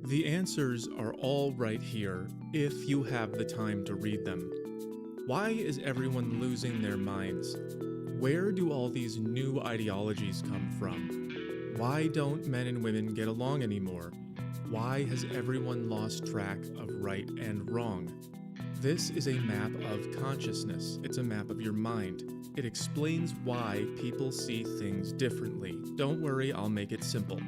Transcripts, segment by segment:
The answers are all right here, if you have the time to read them. Why is everyone losing their minds? Where do all these new ideologies come from? Why don't men and women get along anymore? Why has everyone lost track of right and wrong? This is a map of consciousness. It's a map of your mind. It explains why people see things differently. Don't worry, I'll make it simple.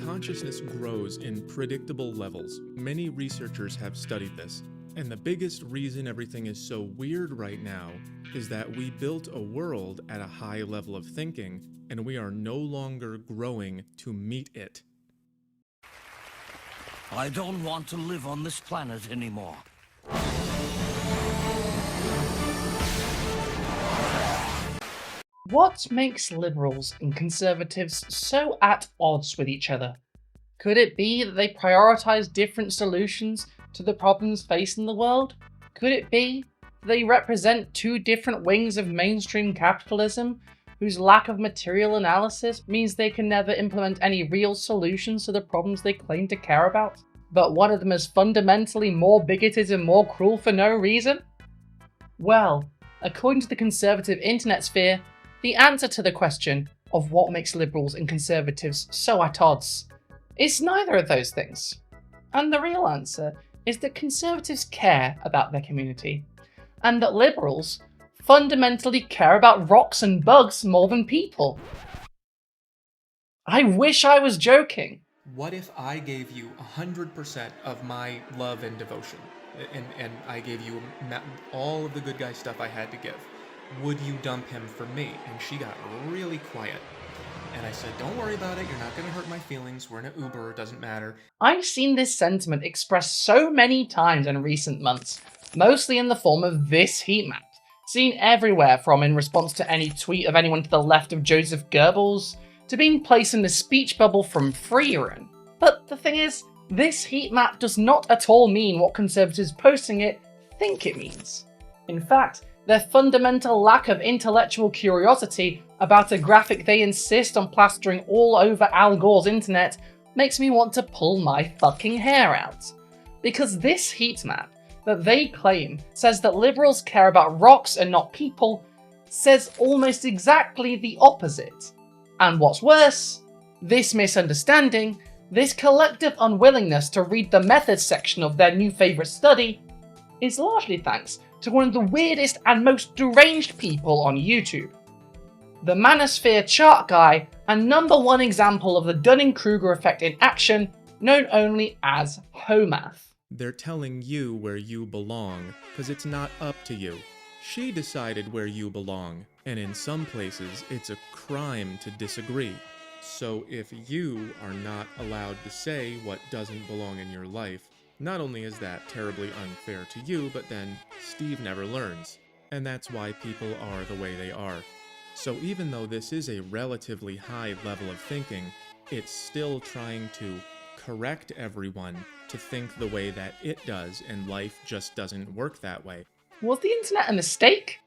Consciousness grows in predictable levels. Many researchers have studied this. And the biggest reason everything is so weird right now is that we built a world at a high level of thinking, and we are no longer growing to meet it. I don't want to live on this planet anymore. What makes liberals and conservatives so at odds with each other? Could it be that they prioritise different solutions to the problems facing the world? Could it be that they represent two different wings of mainstream capitalism whose lack of material analysis means they can never implement any real solutions to the problems they claim to care about? But one of them is fundamentally more bigoted and more cruel for no reason? Well, according to the conservative internet sphere, the answer to the question of what makes liberals and conservatives so at odds is neither of those things. And the real answer is that conservatives care about their community, and that liberals fundamentally care about rocks and bugs more than people. I wish I was joking. What if I gave you 100% of my love and devotion, and I gave you all of the good guy stuff I had to give? Would you dump him for me? And she got really quiet. And I said, don't worry about it, you're not going to hurt my feelings, we're in an Uber, it doesn't matter. I've seen this sentiment expressed so many times in recent months, mostly in the form of this heat map, seen everywhere from in response to any tweet of anyone to the left of Joseph Goebbels, to being placed in the speech bubble from Freerun. But the thing is, this heat map does not at all mean what conservatives posting it think it means. In fact, their fundamental lack of intellectual curiosity about a graphic they insist on plastering all over Al Gore's internet makes me want to pull my fucking hair out. Because this heat map that they claim says that liberals care about rocks and not people says almost exactly the opposite. And what's worse, this misunderstanding, this collective unwillingness to read the methods section of their new favourite study, is largely thanks to one of the weirdest and most deranged people on YouTube. The Manosphere chart guy and #1 example of the Dunning-Kruger effect in action, known only as HOMAth. They're telling you where you belong, because it's not up to you. She decided where you belong, and in some places it's a crime to disagree. So if you are not allowed to say what doesn't belong in your life, not only is that terribly unfair to you, but then Steve never learns. And that's why people are the way they are. So even though this is a relatively high level of thinking, it's still trying to correct everyone to think the way that it does, and life just doesn't work that way. Was the internet a mistake?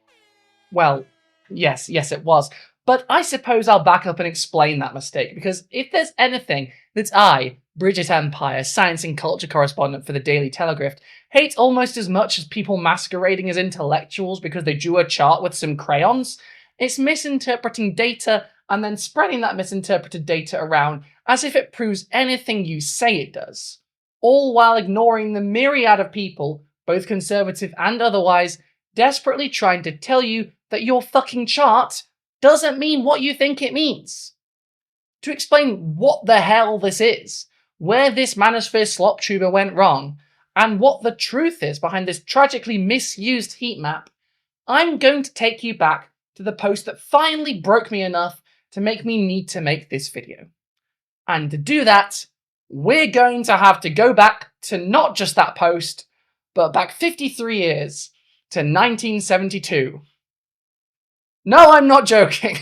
Well, yes it was. But I suppose I'll back up and explain that mistake, because if there's anything that I, Bridget Empire, science and culture correspondent for the Daily Telegraph, hate almost as much as people masquerading as intellectuals because they drew a chart with some crayons, it's misinterpreting data and then spreading that misinterpreted data around as if it proves anything you say it does, all while ignoring the myriad of people, both conservative and otherwise, desperately trying to tell you that your fucking chart doesn't mean what you think it means. To explain what the hell this is, where this Manosphere slop tuber went wrong, and what the truth is behind this tragically misused heat map, I'm going to take you back to the post that finally broke me enough to make me need to make this video. And to do that, we're going to have to go back to not just that post, but back 53 years to 1972. No, I'm not joking.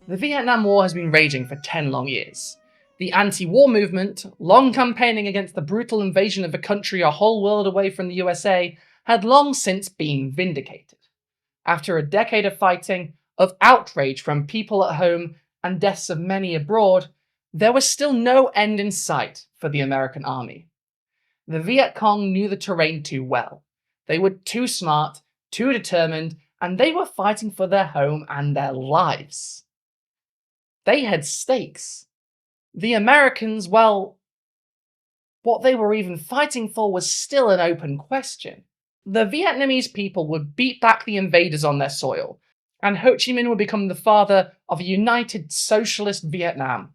The Vietnam War has been raging for 10 long years. The anti-war movement, long campaigning against the brutal invasion of a country a whole world away from the USA, had long since been vindicated. After a decade of fighting, of outrage from people at home, and deaths of many abroad, there was still no end in sight for the American army. The Viet Cong knew the terrain too well. They were too smart, too determined, and they were fighting for their home and their lives. They had stakes. The Americans, well, what they were even fighting for was still an open question. The Vietnamese people would beat back the invaders on their soil, and Ho Chi Minh would become the father of a united socialist Vietnam.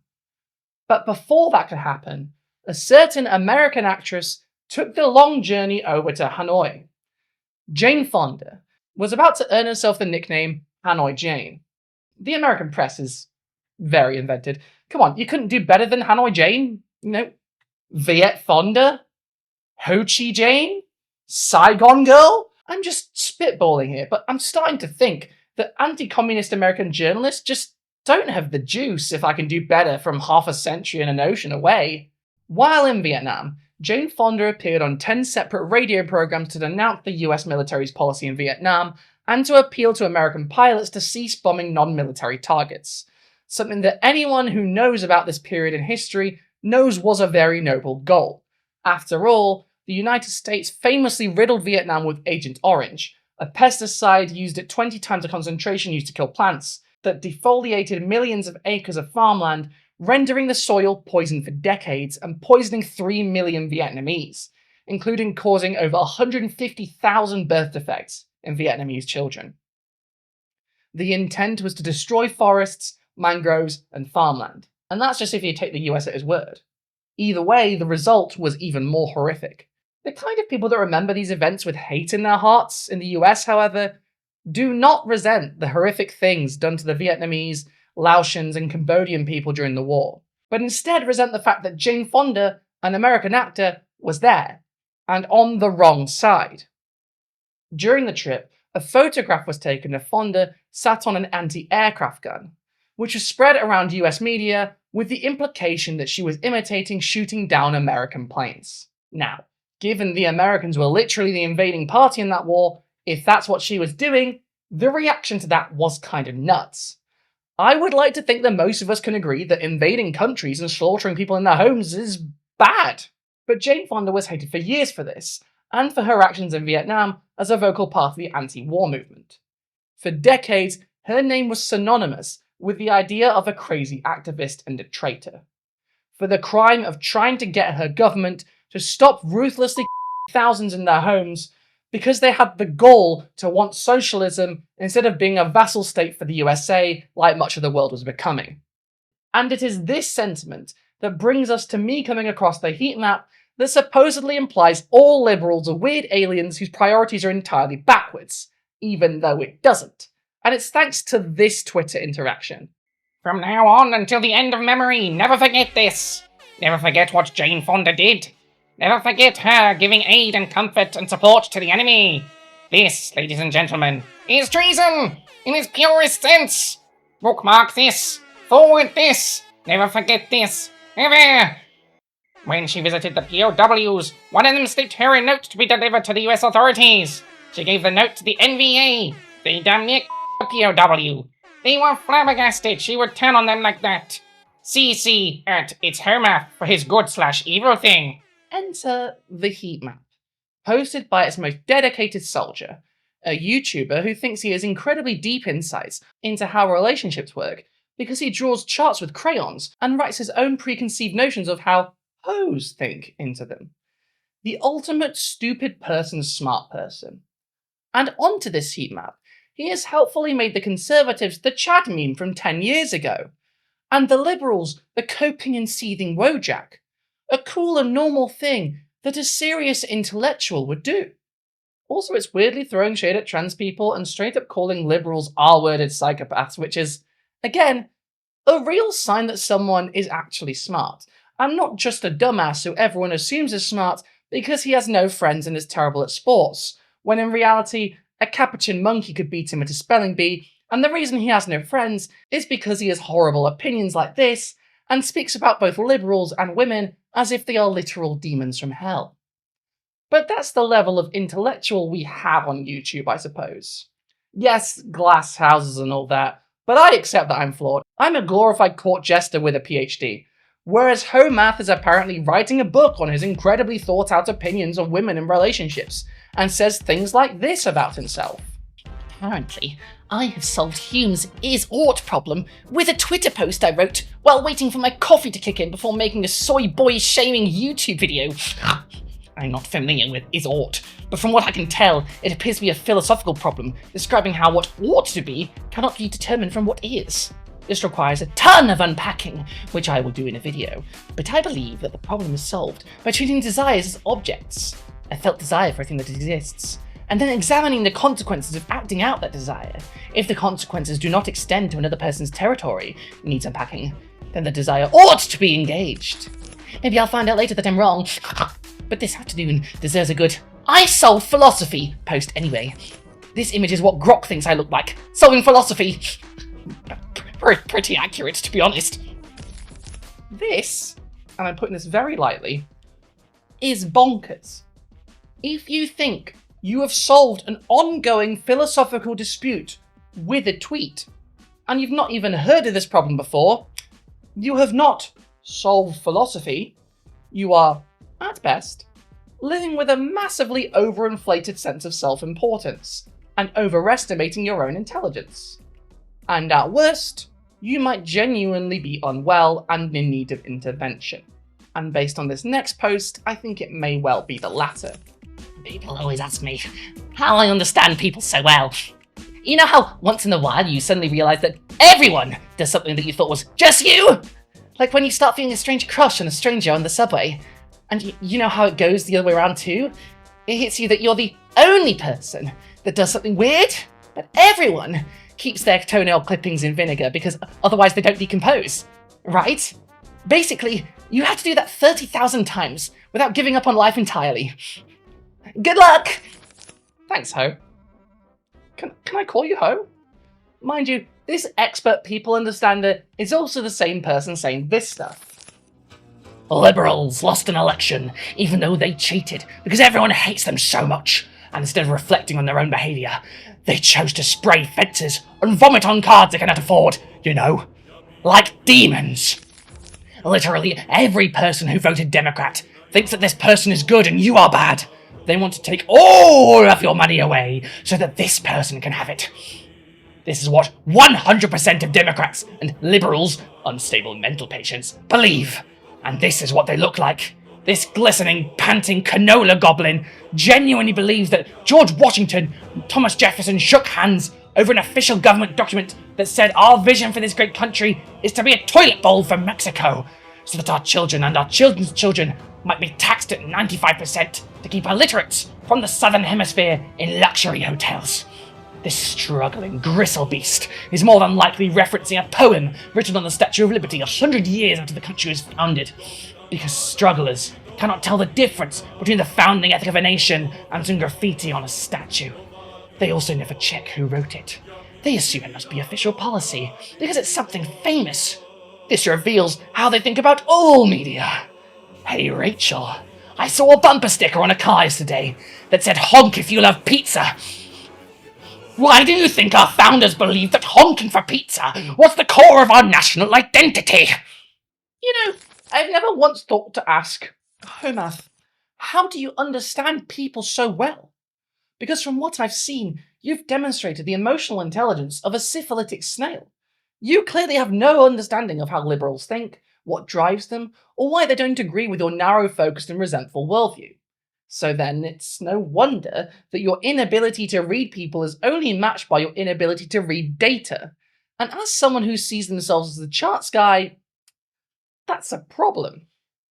But before that could happen, a certain American actress took the long journey over to Hanoi. Jane Fonda was about to earn herself the nickname Hanoi Jane. The American press is very invented. Come on, you couldn't do better than Hanoi Jane? You know, Viet Fonda? Ho Chi Jane? Saigon Girl? I'm just spitballing here, but I'm starting to think that anti-communist American journalists just don't have the juice if I can do better from half a century and an ocean away. While in Vietnam, Jane Fonda appeared on 10 separate radio programs to denounce the US military's policy in Vietnam and to appeal to American pilots to cease bombing non-military targets. Something that anyone who knows about this period in history knows was a very noble goal. After all, the United States famously riddled Vietnam with Agent Orange, a pesticide used at 20 times the concentration used to kill plants, that defoliated millions of acres of farmland, rendering the soil poisoned for decades and poisoning 3 million Vietnamese, including causing over 150,000 birth defects in Vietnamese children. The intent was to destroy forests, mangroves, and farmland, and that's just if you take the US at its word. Either way, the result was even more horrific. The kind of people that remember these events with hate in their hearts in the US, however, do not resent the horrific things done to the Vietnamese, Laotians, and Cambodian people during the war, but instead resent the fact that Jane Fonda, an American actor, was there, and on the wrong side. During the trip, a photograph was taken of Fonda sat on an anti-aircraft gun, which was spread around US media with the implication that she was imitating shooting down American planes. Now, given the Americans were literally the invading party in that war, if that's what she was doing, the reaction to that was kind of nuts. I would like to think that most of us can agree that invading countries and slaughtering people in their homes is bad. But Jane Fonda was hated for years for this, and for her actions in Vietnam as a vocal part of the anti-war movement. For decades, her name was synonymous with the idea of a crazy activist and a traitor. For the crime of trying to get her government to stop ruthlessly thousands in their homes because they had the goal to want socialism instead of being a vassal state for the USA like much of the world was becoming. And it is this sentiment that brings us to me coming across the heat map that supposedly implies all liberals are weird aliens whose priorities are entirely backwards, even though it doesn't. And it's thanks to this Twitter interaction. From now on until the end of memory, never forget this. Never forget what Jane Fonda did. Never forget her giving aid and comfort and support to the enemy. This, ladies and gentlemen, is treason in its purest sense. Bookmark this. Forward this. Never forget this. Ever. When she visited the POWs, one of them slipped her a note to be delivered to the US authorities. She gave the note to the NVA. They damn near POW. They were flabbergasted she would turn on them like that. CC at It's Her Math for his good/evil thing. Enter the heat map, posted by its most dedicated soldier, a YouTuber who thinks he has incredibly deep insights into how relationships work because he draws charts with crayons and writes his own preconceived notions of how hoes think into them. The ultimate stupid person's smart person. And onto this heat map, he has helpfully made the Conservatives the Chad meme from 10 years ago, and the Liberals the coping and seething Wojak. A cool and normal thing that a serious intellectual would do. Also, it's weirdly throwing shade at trans people and straight up calling liberals R-worded psychopaths, which is, again, a real sign that someone is actually smart, and not just a dumbass who everyone assumes is smart because he has no friends and is terrible at sports, when in reality, a capuchin monkey could beat him at a spelling bee, and the reason he has no friends is because he has horrible opinions like this, and speaks about both liberals and women as if they are literal demons from hell. But that's the level of intellectual we have on YouTube, I suppose. Yes, glass houses and all that, but I accept that I'm flawed. I'm a glorified court jester with a PhD, whereas Homath is apparently writing a book on his incredibly thought-out opinions of women in relationships, and says things like this about himself. Apparently, I have solved Hume's is-ought problem with a Twitter post I wrote while waiting for my coffee to kick in before making a soy boy-shaming YouTube video. I'm not familiar with is-ought, but from what I can tell, it appears to be a philosophical problem describing how what ought to be cannot be determined from what is. This requires a ton of unpacking, which I will do in a video, but I believe that the problem is solved by treating desires as objects, a felt desire for a thing that exists, and then examining the consequences of acting out that desire. If the consequences do not extend to another person's territory, needs unpacking, then the desire ought to be engaged. Maybe I'll find out later that I'm wrong, but this afternoon deserves a good "I solve philosophy" post anyway. This image is what Grok thinks I look like, solving philosophy. Pretty accurate, to be honest. This, and I'm putting this very lightly, is bonkers. If you think you have solved an ongoing philosophical dispute with a tweet, and you've not even heard of this problem before, you have not solved philosophy. You are, at best, living with a massively overinflated sense of self-importance and overestimating your own intelligence. And at worst, you might genuinely be unwell and in need of intervention. And based on this next post, I think it may well be the latter. People always ask me how I understand people so well. You know how once in a while you suddenly realise that everyone does something that you thought was just you? Like when you start feeling a strange crush on a stranger on the subway. And you know how it goes the other way around too? It hits you that you're the only person that does something weird, but everyone keeps their toenail clippings in vinegar because otherwise they don't decompose, right? Basically, you have to do that 30,000 times without giving up on life entirely. Good luck! Thanks, Ho. Can I call you Ho? Mind you, this expert people understander is also the same person saying this stuff. Liberals lost an election, even though they cheated, because everyone hates them so much. And instead of reflecting on their own behaviour, they chose to spray fences and vomit on cards they cannot afford, you know. Like demons. Literally every person who voted Democrat thinks that this person is good and you are bad. They want to take all of your money away so that this person can have it. This is what 100% of Democrats and liberals, unstable mental patients, believe. And this is what they look like. This glistening, panting canola goblin genuinely believes that George Washington and Thomas Jefferson shook hands over an official government document that said our vision for this great country is to be a toilet bowl for Mexico, so that our children and our children's children might be taxed at 95% to keep illiterates from the southern hemisphere in luxury hotels. This struggling gristle beast is more than likely referencing a poem written on the Statue of Liberty 100 years after the country was founded, because strugglers cannot tell the difference between the founding ethic of a nation and some graffiti on a statue. They also never check who wrote it. They assume it must be official policy, because it's something famous. This reveals how they think about all media. Hey Rachel, I saw a bumper sticker on a car yesterday that said honk if you love pizza. Why do you think our founders believed that honking for pizza was the core of our national identity? You know, I've never once thought to ask, Homath, how do you understand people so well? Because from what I've seen, you've demonstrated the emotional intelligence of a syphilitic snail. You clearly have no understanding of how liberals think, what drives them, or why they don't agree with your narrow-focused and resentful worldview. So then, it's no wonder that your inability to read people is only matched by your inability to read data. And as someone who sees themselves as the charts guy, that's a problem.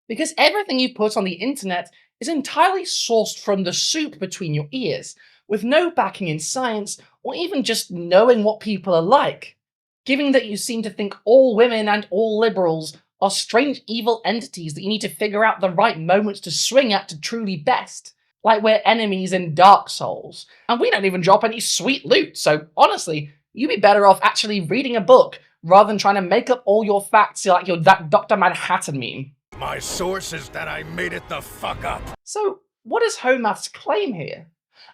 Because everything you put on the internet is entirely sourced from the soup between your ears, with no backing in science or even just knowing what people are like. Given that you seem to think all women and all liberals are strange evil entities that you need to figure out the right moments to swing at to truly best, like we're enemies in Dark Souls, and we don't even drop any sweet loot, so honestly, you'd be better off actually reading a book rather than trying to make up all your facts like you're that Dr. Manhattan meme. My source is that I made it the fuck up. So, what is Homath's claim here?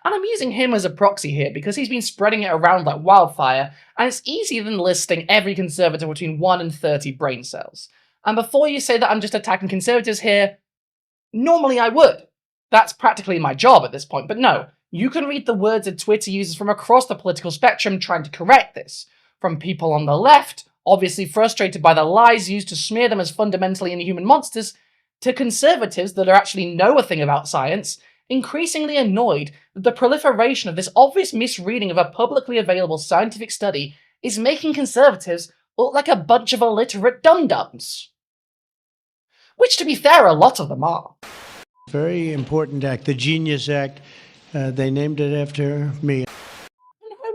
And I'm using him as a proxy here because he's been spreading it around like wildfire, and it's easier than listing every conservative between 1 and 30 brain cells. And before you say that I'm just attacking conservatives here, normally I would. That's practically my job at this point, but no. You can read the words of Twitter users from across the political spectrum trying to correct this. From people on the left, obviously frustrated by the lies used to smear them as fundamentally inhuman monsters, to conservatives that actually know a thing about science, increasingly annoyed that the proliferation of this obvious misreading of a publicly available scientific study is making conservatives look like a bunch of illiterate dum-dums. Which, to be fair, a lot of them are. Very important act, the Genius Act. They named it after me.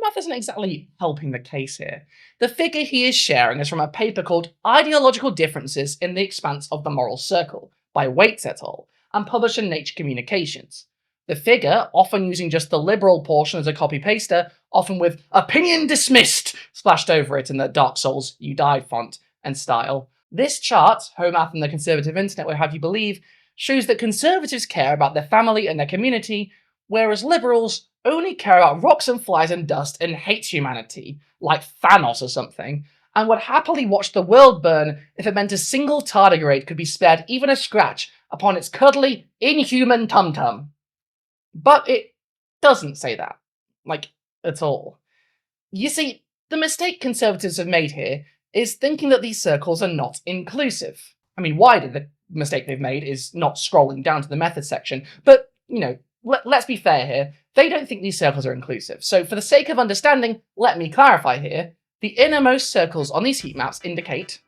Math isn't exactly helping the case here. The figure he is sharing is from a paper called Ideological Differences in the Expanse of the Moral Circle by Wright et al. And published in Nature Communications. The figure, often using just the liberal portion as a copy-paster, often with "opinion dismissed" splashed over it in the Dark Souls You Died font and style. This chart, Homath and the conservative internet would have you believe, shows that conservatives care about their family and their community, whereas liberals only care about rocks and flies and dust and hate humanity, like Thanos or something, and would happily watch the world burn if it meant a single tardigrade could be spared even a scratch upon its cuddly, inhuman tum-tum. But it doesn't say that. At all. You see, the mistake conservatives have made here is thinking that these circles are not inclusive. I mean, the mistake they've made is not scrolling down to the methods section, but, let's be fair here, they don't think these circles are inclusive. So for the sake of understanding, let me clarify here. The innermost circles on these heat maps indicate,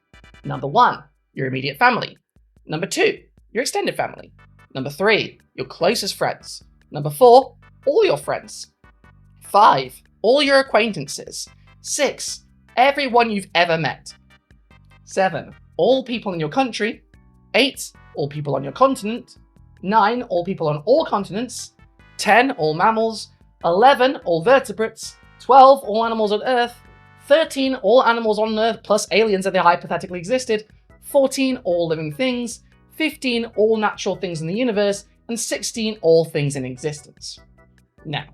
number 1, your immediate family. Number 2, your extended family. Number 3, your closest friends. Number 4, all your friends. 5, all your acquaintances. 6, everyone you've ever met. 7, all people in your country. 8, all people on your continent. 9, all people on all continents. 10, all mammals. 11, all vertebrates. 12, all animals on Earth. 13, all animals on Earth plus aliens that they hypothetically existed. 14, all living things. 15, all natural things in the universe. And 16, all things in existence. Now,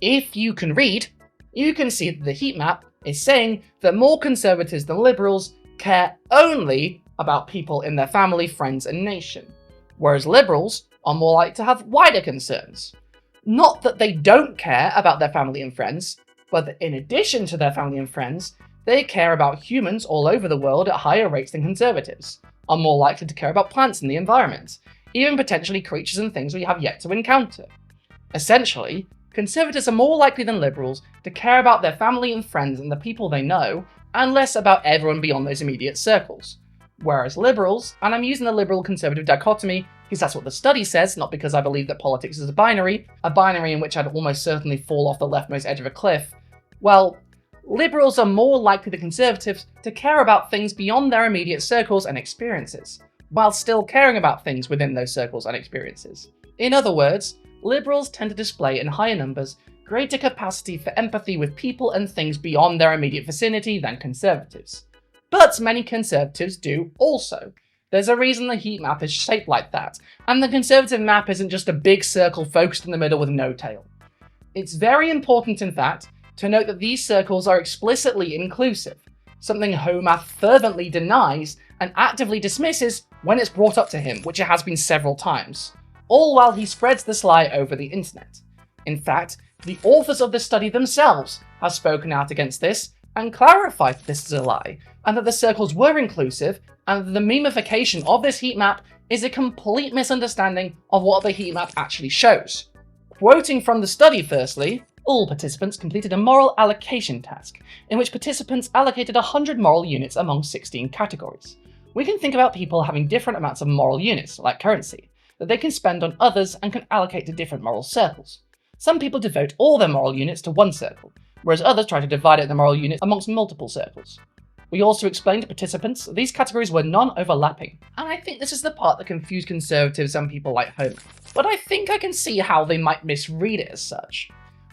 if you can read, you can see that the heat map is saying that more conservatives than liberals care only about people in their family, friends, and nation, whereas liberals are more likely to have wider concerns. Not that they don't care about their family and friends, but that in addition to their family and friends, they care about humans all over the world at higher rates than conservatives, are more likely to care about plants and the environment, even potentially creatures and things we have yet to encounter. Essentially, conservatives are more likely than liberals to care about their family and friends and the people they know, and less about everyone beyond those immediate circles. Whereas liberals, and I'm using the liberal-conservative dichotomy because that's what the study says, not because I believe that politics is a binary in which I'd almost certainly fall off the leftmost edge of a cliff, well, liberals are more likely than conservatives to care about things beyond their immediate circles and experiences, while still caring about things within those circles and experiences. In other words, liberals tend to display in higher numbers greater capacity for empathy with people and things beyond their immediate vicinity than conservatives. But many conservatives do also. There's a reason the heat map is shaped like that, and the conservative map isn't just a big circle focused in the middle with no tail. It's very important, in fact, to note that these circles are explicitly inclusive, something Homath fervently denies and actively dismisses when it's brought up to him, which it has been several times, all while he spreads this lie over the internet. In fact, the authors of this study themselves have spoken out against this and clarified that this is a lie, and that the circles were inclusive, and that the memification of this heat map is a complete misunderstanding of what the heat map actually shows. Quoting from the study firstly, all participants completed a moral allocation task, in which participants allocated 100 moral units among 16 categories. We can think about people having different amounts of moral units, like currency, that they can spend on others and can allocate to different moral circles. Some people devote all their moral units to one circle, whereas others try to divide up the moral units amongst multiple circles. We also explained to participants that these categories were non-overlapping, and I think this is the part that confused conservatives and people like Homer, but I think I can see how they might misread it as such.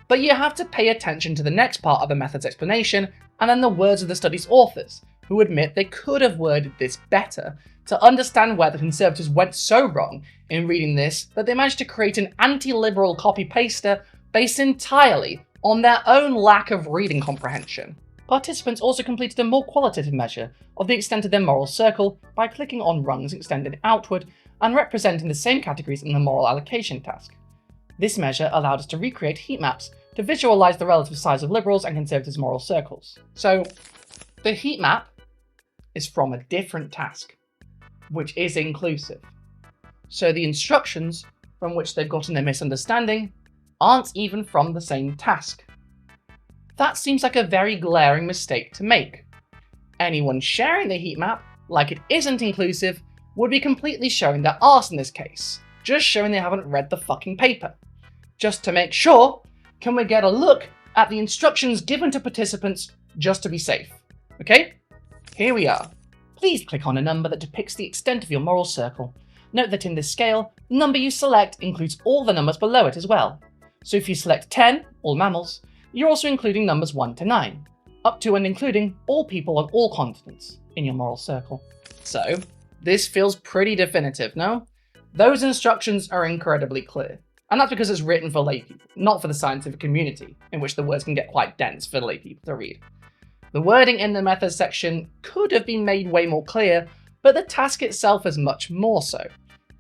But you have to pay attention to the next part of the method's explanation, and then the words of the study's authors, who admit they could have worded this better, to understand where the conservatives went so wrong in reading this that they managed to create an anti-liberal copy-paster based entirely on their own lack of reading comprehension. Participants also completed a more qualitative measure of the extent of their moral circle by clicking on rungs extended outward and representing the same categories in the moral allocation task. This measure allowed us to recreate heat maps to visualize the relative size of liberals and conservatives' moral circles. So, the heat map is from a different task, which is inclusive. So the instructions from which they've gotten their misunderstanding aren't even from the same task. That seems like a very glaring mistake to make. Anyone sharing the heat map, like it isn't inclusive, would be completely showing their arse in this case, just showing they haven't read the fucking paper. Just to make sure, can we get a look at the instructions given to participants just to be safe? Okay? Here we are. Please click on a number that depicts the extent of your moral circle. Note that in this scale, the number you select includes all the numbers below it as well. So if you select 10, all mammals, you're also including numbers 1 to 9, up to and including all people on all continents in your moral circle. So, this feels pretty definitive, no? Those instructions are incredibly clear. And that's because it's written for laypeople, not for the scientific community, in which the words can get quite dense for laypeople to read. The wording in the methods section could have been made way more clear, but the task itself is much more so,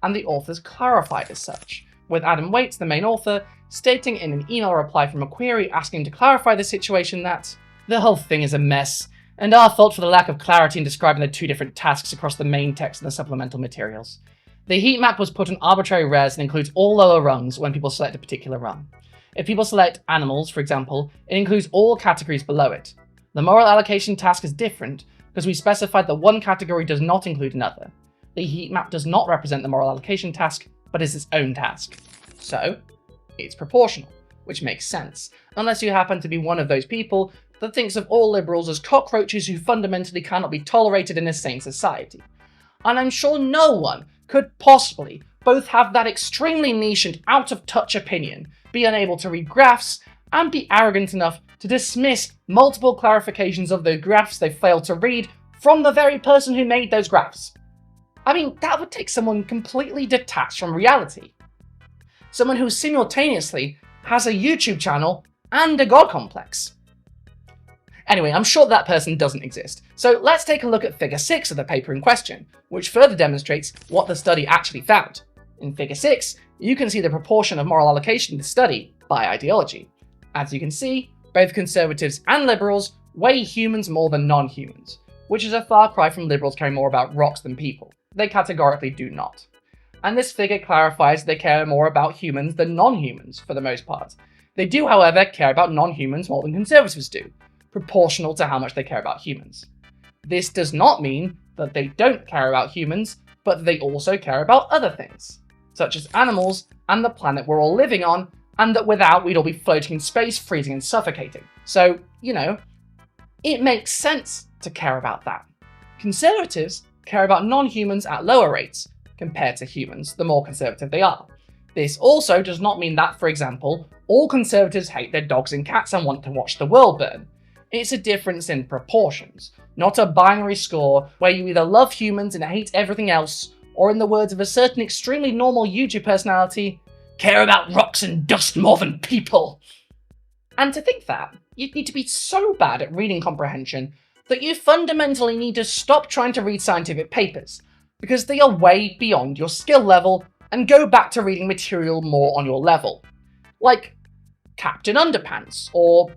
and the authors clarified as such, with Adam Waits, the main author, stating in an email reply from a query asking to clarify the situation that the whole thing is a mess, and our fault for the lack of clarity in describing the two different tasks across the main text and the supplemental materials. The heat map was put on arbitrary res and includes all lower rungs when people select a particular rung. If people select animals, for example, it includes all categories below it. The moral allocation task is different because we specified that one category does not include another. The heat map does not represent the moral allocation task, but is its own task. So, it's proportional, which makes sense, unless you happen to be one of those people that thinks of all liberals as cockroaches who fundamentally cannot be tolerated in a sane society. And I'm sure no one could possibly both have that extremely niche and out-of-touch opinion, be unable to read graphs, and be arrogant enough to dismiss multiple clarifications of the graphs they failed to read from the very person who made those graphs. I mean, that would take someone completely detached from reality. Someone who simultaneously has a YouTube channel and a god complex. Anyway, I'm sure that person doesn't exist, so let's take a look at Figure 6 of the paper in question, which further demonstrates what the study actually found. In Figure 6, you can see the proportion of moral allocation in the study by ideology. As you can see, both conservatives and liberals weigh humans more than non-humans, which is a far cry from liberals caring more about rocks than people. They categorically do not. And this figure clarifies they care more about humans than non-humans, for the most part. They do, however, care about non-humans more than conservatives do, proportional to how much they care about humans. This does not mean that they don't care about humans, but they also care about other things, such as animals and the planet we're all living on, and that without we'd all be floating in space, freezing and suffocating. So, it makes sense to care about that. Conservatives care about non-humans at lower rates compared to humans, the more conservative they are. This also does not mean that, for example, all conservatives hate their dogs and cats and want to watch the world burn. It's a difference in proportions, not a binary score where you either love humans and hate everything else, or in the words of a certain extremely normal YouTube personality, care about rocks and dust more than people. And to think that, you'd need to be so bad at reading comprehension that you fundamentally need to stop trying to read scientific papers, because they are way beyond your skill level, and go back to reading material more on your level. Like Captain Underpants, or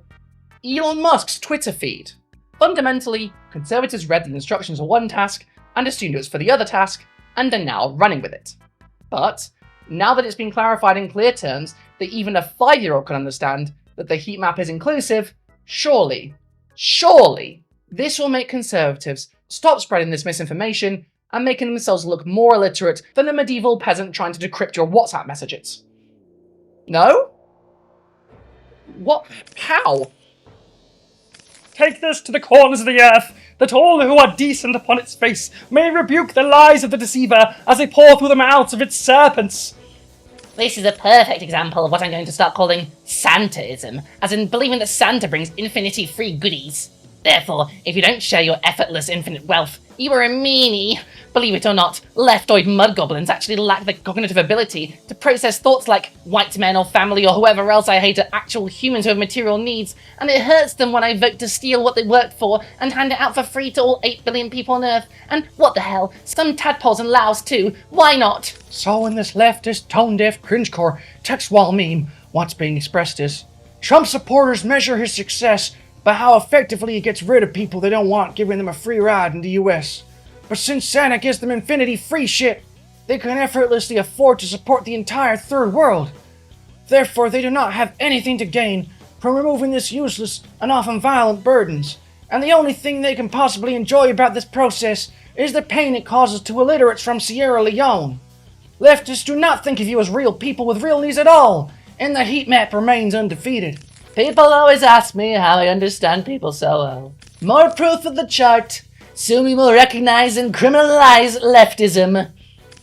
Elon Musk's Twitter feed. Fundamentally, conservatives read the instructions for one task, and assumed it was for the other task, and are now running with it. But, now that it's been clarified in clear terms that even a 5-year-old can understand that the heat map is inclusive, surely, this will make conservatives stop spreading this misinformation and making themselves look more illiterate than a medieval peasant trying to decrypt your WhatsApp messages. No? What? How? Take this to the corners of the earth, that all who are decent upon its face may rebuke the lies of the deceiver as they pour through the mouths of its serpents. This is a perfect example of what I'm going to start calling Santaism, as in believing that Santa brings infinity free goodies. Therefore, if you don't share your effortless infinite wealth, you are a meanie. Believe it or not, leftoid mud goblins actually lack the cognitive ability to process thoughts like white men or family or whoever else I hate are actual humans who have material needs, and it hurts them when I vote to steal what they worked for and hand it out for free to all 8 billion people on Earth. And what the hell, some tadpoles in Laos too, why not? So in this leftist, tone-deaf, cringecore, text wall meme, what's being expressed is, Trump supporters measure his success by how effectively he gets rid of people they don't want, giving them a free ride in the US. But since Santa gives them infinity free shit, they can effortlessly afford to support the entire third world. Therefore, they do not have anything to gain from removing this useless and often violent burdens, and the only thing they can possibly enjoy about this process is the pain it causes to illiterates from Sierra Leone. Leftists do not think of you as real people with real needs at all, and the heat map remains undefeated. People always ask me how I understand people so well. More proof of the chart. Soon we will recognize and criminalize leftism.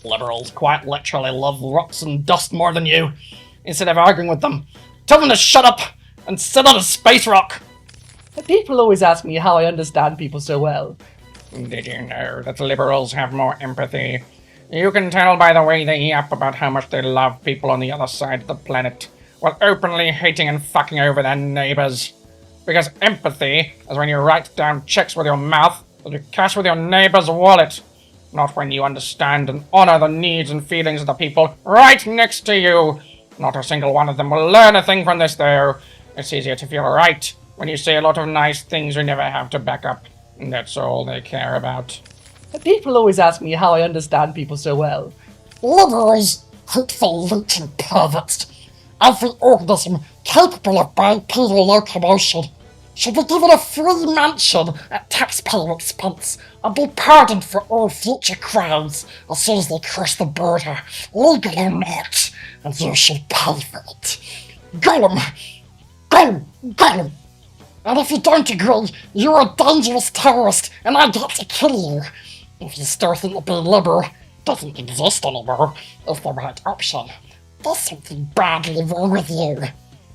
Liberals quite literally love rocks and dust more than you. Instead of arguing with them, tell them to shut up and sit on a space rock. People always ask me how I understand people so well. Did you know that liberals have more empathy? You can tell by the way they yap about how much they love people on the other side of the planet, while openly hating and fucking over their neighbors. Because empathy is when you write down checks with your mouth that you cash with your neighbor's wallet, not when you understand and honor the needs and feelings of the people right next to you. Not a single one of them will learn a thing from this, though. It's easier to feel right when you say a lot of nice things you never have to back up, and that's all they care about. People always ask me how I understand people so well. Liberals, hateful leeching perverts. Every organism capable of bipedal locomotion should be given a free mansion at taxpayer expense and be pardoned for all future crimes as soon as they cross the border, legal or not, and you should pay for it. Gollum! Go! Gollum! And if you don't agree, you're a dangerous terrorist and I get to kill you. If you still think that being liberal doesn't exist anymore is the right option, there's something badly wrong with you.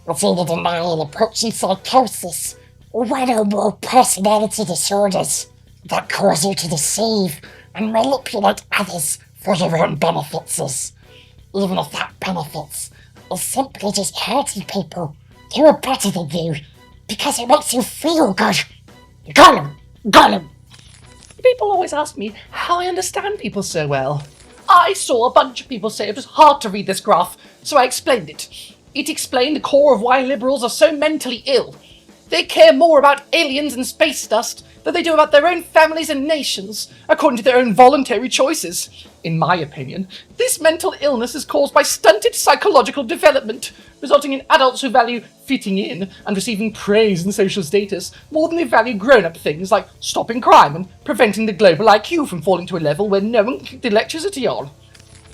It's either denial approaching psychosis, or one or more personality disorders that cause you to deceive and manipulate others for your own benefits, even if that benefits is simply just hurting people who are better than you because it makes you feel good. Gollum! Gollum! People always ask me how I understand people so well. I saw a bunch of people say it was hard to read this graph, so I explained it. It explained the core of why liberals are so mentally ill. They care more about aliens and space dust than they do about their own families and nations, according to their own voluntary choices. In my opinion, this mental illness is caused by stunted psychological development, resulting in adults who value fitting in and receiving praise and social status more than they value grown-up things like stopping crime and preventing the global IQ from falling to a level where no one can keep the electricity on.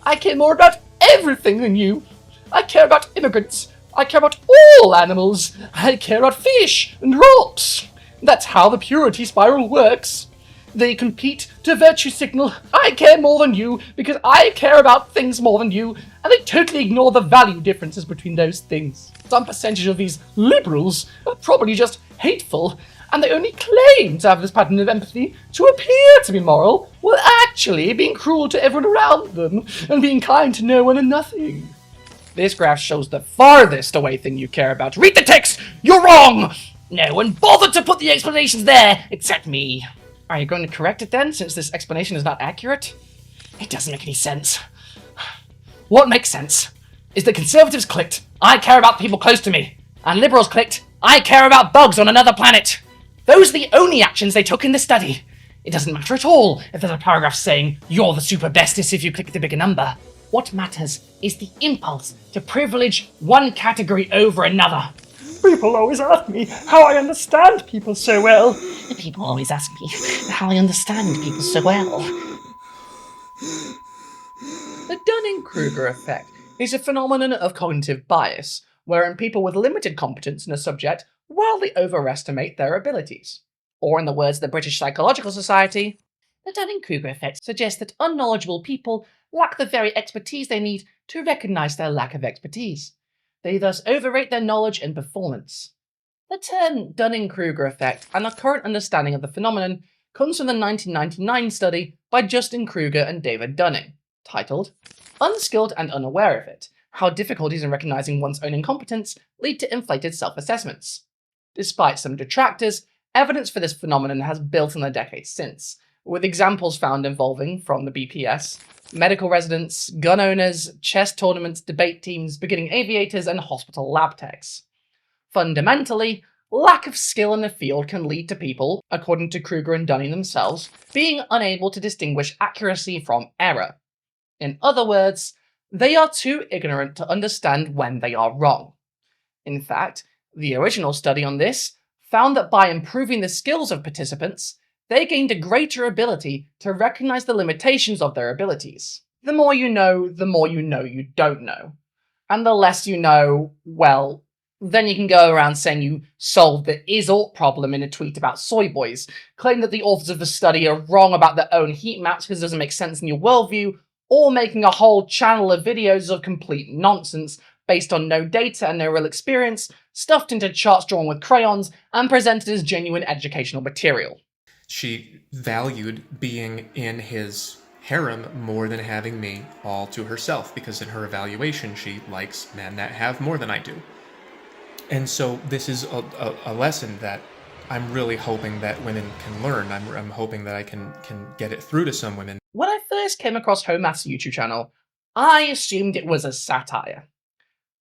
I care more about everything than you. I care about immigrants. I care about all animals. I care about fish and rocks. That's how the purity spiral works. They compete to virtue signal, I care more than you because I care about things more than you, and they totally ignore the value differences between those things. Some percentage of these liberals are probably just hateful, and they only claim to have this pattern of empathy to appear to be moral, while actually being cruel to everyone around them, and being kind to no one and nothing. This graph shows the farthest away thing you care about. Read the text! You're wrong! No one bothered to put the explanations there, except me. Are you going to correct it then, since this explanation is not accurate? It doesn't make any sense. What makes sense is that conservatives clicked, I care about people close to me, and liberals clicked, I care about bugs on another planet. Those are the only actions they took in the study. It doesn't matter at all if there's a paragraph saying, you're the super bestest if you click the bigger number. What matters is the impulse to privilege one category over another. People always ask me how I understand people so well. People always ask me how I understand people so well. The Dunning-Kruger effect is a phenomenon of cognitive bias, wherein people with limited competence in a subject wildly overestimate their abilities. Or in the words of the British Psychological Society, the Dunning-Kruger effect suggests that unknowledgeable people lack the very expertise they need to recognise their lack of expertise. They thus overrate their knowledge and performance. The term Dunning-Kruger effect and our current understanding of the phenomenon comes from the 1999 study by Justin Kruger and David Dunning, titled Unskilled and Unaware of It, How Difficulties in Recognizing One's Own Incompetence Lead to Inflated Self-Assessments. Despite some detractors, evidence for this phenomenon has built in the decades since, with examples found involving, from the BPS, medical residents, gun owners, chess tournaments, debate teams, beginning aviators, and hospital lab techs. Fundamentally, lack of skill in the field can lead to people, according to Kruger and Dunning themselves, being unable to distinguish accuracy from error. In other words, they are too ignorant to understand when they are wrong. In fact, the original study on this found that by improving the skills of participants, they gained a greater ability to recognize the limitations of their abilities. The more you know you don't know. And the less you know, well, then you can go around saying you solved the is-ought problem in a tweet about soy boys, claim that the authors of the study are wrong about their own heat maps because it doesn't make sense in your worldview, or making a whole channel of videos of complete nonsense based on no data and no real experience, stuffed into charts drawn with crayons, and presented as genuine educational material. She valued being in his harem more than having me all to herself, because in her evaluation she likes men that have more than I do. And so this is a lesson that I'm really hoping that women can learn. I'm hoping that I can get it through to some women. When I first came across Homath's YouTube channel, I assumed it was a satire.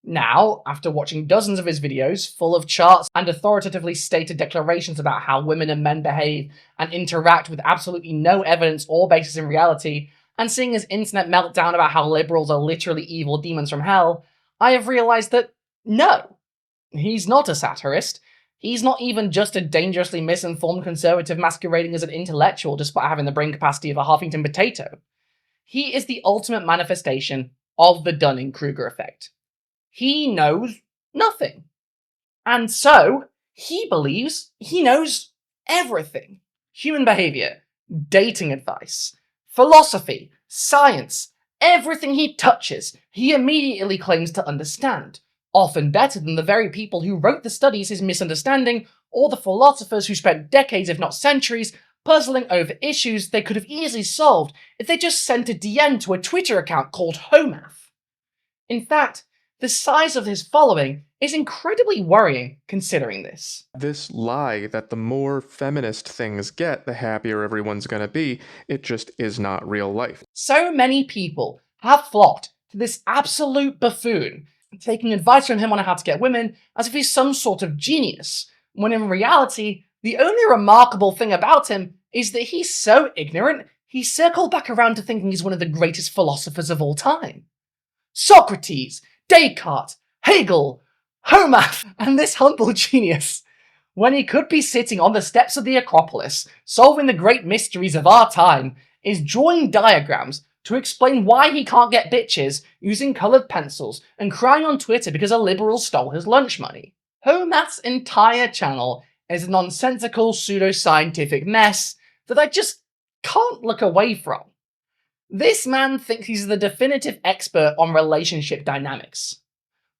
Now, after watching dozens of his videos, full of charts and authoritatively stated declarations about how women and men behave and interact with absolutely no evidence or basis in reality, and seeing his internet meltdown about how liberals are literally evil demons from hell, I have realized that no, he's not a satirist. He's not even just a dangerously misinformed conservative masquerading as an intellectual despite having the brain capacity of a Huffington potato. He is the ultimate manifestation of the Dunning-Kruger effect. He knows nothing. And so, he believes he knows everything. Human behavior, dating advice, philosophy, science, everything he touches, he immediately claims to understand. Often better than the very people who wrote the studies he's misunderstanding, or the philosophers who spent decades, if not centuries, puzzling over issues they could have easily solved if they just sent a DM to a Twitter account called Homath. In fact, the size of his following is incredibly worrying considering this. This lie that the more feminist things get, the happier everyone's gonna be, it just is not real life. So many people have flocked to this absolute buffoon, taking advice from him on how to get women as if he's some sort of genius, when in reality, the only remarkable thing about him is that he's so ignorant, he circled back around to thinking he's one of the greatest philosophers of all time. Socrates, Descartes, Hegel, Homath, and this humble genius, when he could be sitting on the steps of the Acropolis, solving the great mysteries of our time, is drawing diagrams to explain why he can't get bitches using coloured pencils and crying on Twitter because a liberal stole his lunch money. Homath's entire channel is a nonsensical pseudoscientific mess that I just can't look away from. This man thinks he's the definitive expert on relationship dynamics.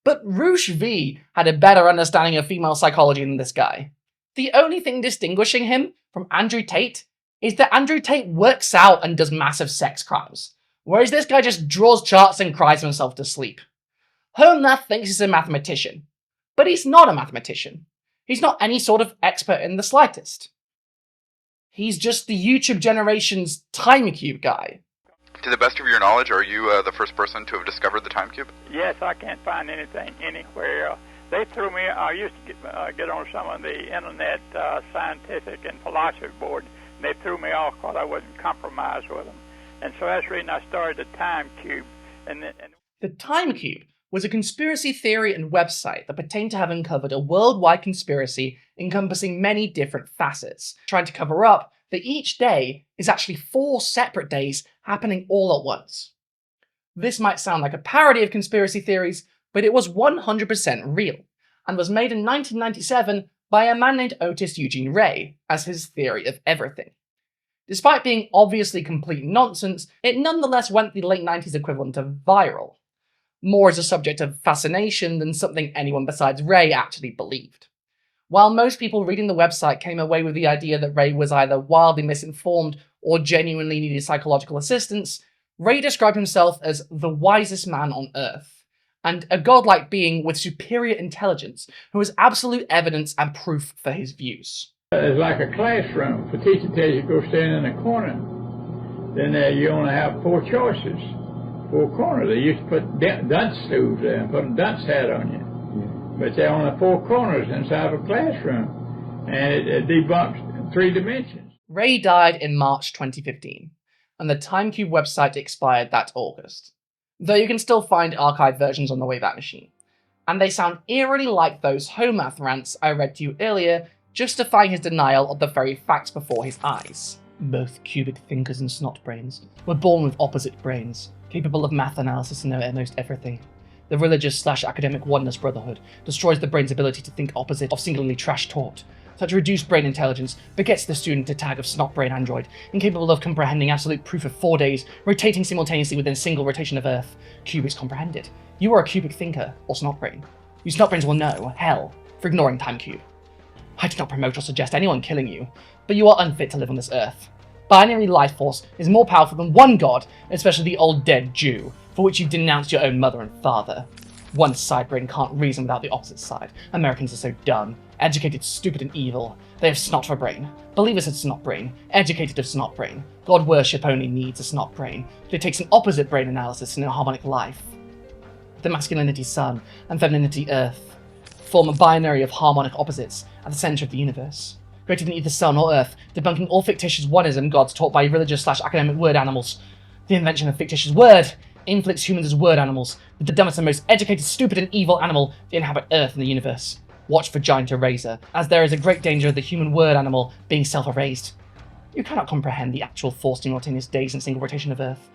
But Roosh V had a better understanding of female psychology than this guy. The only thing distinguishing him from Andrew Tate is that Andrew Tate works out and does massive sex crimes, whereas this guy just draws charts and cries himself to sleep. Homath thinks he's a mathematician, but he's not a mathematician. He's not any sort of expert in the slightest. He's just the YouTube generation's time cube guy. To the best of your knowledge, are you the first person to have discovered the time cube? Yes, I can't find anything anywhere. They threw me, I used to get on some of the internet scientific and philosophy board, and they threw me off because I wasn't compromised with them. And so that's the reason I started the time cube. The Time Cube was a conspiracy theory and website that pertained to have uncovered a worldwide conspiracy encompassing many different facets, trying to cover up that each day is actually 4 separate days happening all at once. This might sound like a parody of conspiracy theories, but it was 100% real, and was made in 1997 by a man named Otis Eugene Ray as his theory of everything. Despite being obviously complete nonsense, it nonetheless went the late 90s equivalent of viral, more as a subject of fascination than something anyone besides Ray actually believed. While most people reading the website came away with the idea that Ray was either wildly misinformed or genuinely needed psychological assistance, Ray described himself as the wisest man on Earth, and a godlike being with superior intelligence who has absolute evidence and proof for his views. It's like a classroom. If a teacher tells you to go stand in a corner, then you only have 4 choices. 4 corners. They used to put dunce stools there and put a dunce hat on you. But there are only 4 corners inside of a classroom, and it debunks 3 dimensions. Ray died in March 2015, and the TimeCube website expired that August, though you can still find archived versions on the Wayback Machine, and they sound eerily like those Homath rants I read to you earlier, justifying his denial of the very facts before his eyes. Both cubic thinkers and snot brains were born with opposite brains, capable of math analysis and know almost everything. The religious/academic oneness brotherhood destroys the brain's ability to think opposite of singularly trash-taught. Such reduced brain intelligence begets the student a tag of snot-brain android, incapable of comprehending absolute proof of 4 days, rotating simultaneously within a single rotation of Earth. Cubics comprehended. You are a cubic thinker, or snot-brain. You snot-brains will know, hell, for ignoring TimeCube. I do not promote or suggest anyone killing you, but you are unfit to live on this Earth. Binary life force is more powerful than one god, especially the old dead Jew, for which you denounced your own mother and father. One side brain can't reason without the opposite side. Americans are so dumb. Educated, stupid, and evil. They have snot for brain. Believers have snot brain. Educated have snot brain. God worship only needs a snot brain, but it takes an opposite brain analysis in a harmonic life. The masculinity sun and femininity earth form a binary of harmonic opposites at the center of the universe, greater than either sun or earth, debunking all fictitious oneism gods taught by religious/academic word animals. The invention of fictitious word inflicts humans as word animals, the dumbest and most educated, stupid, and evil animal to inhabit Earth and the universe. Watch for giant eraser, as there is a great danger of the human word animal being self-erased. You cannot comprehend the actual forced simultaneous days and single rotation of Earth,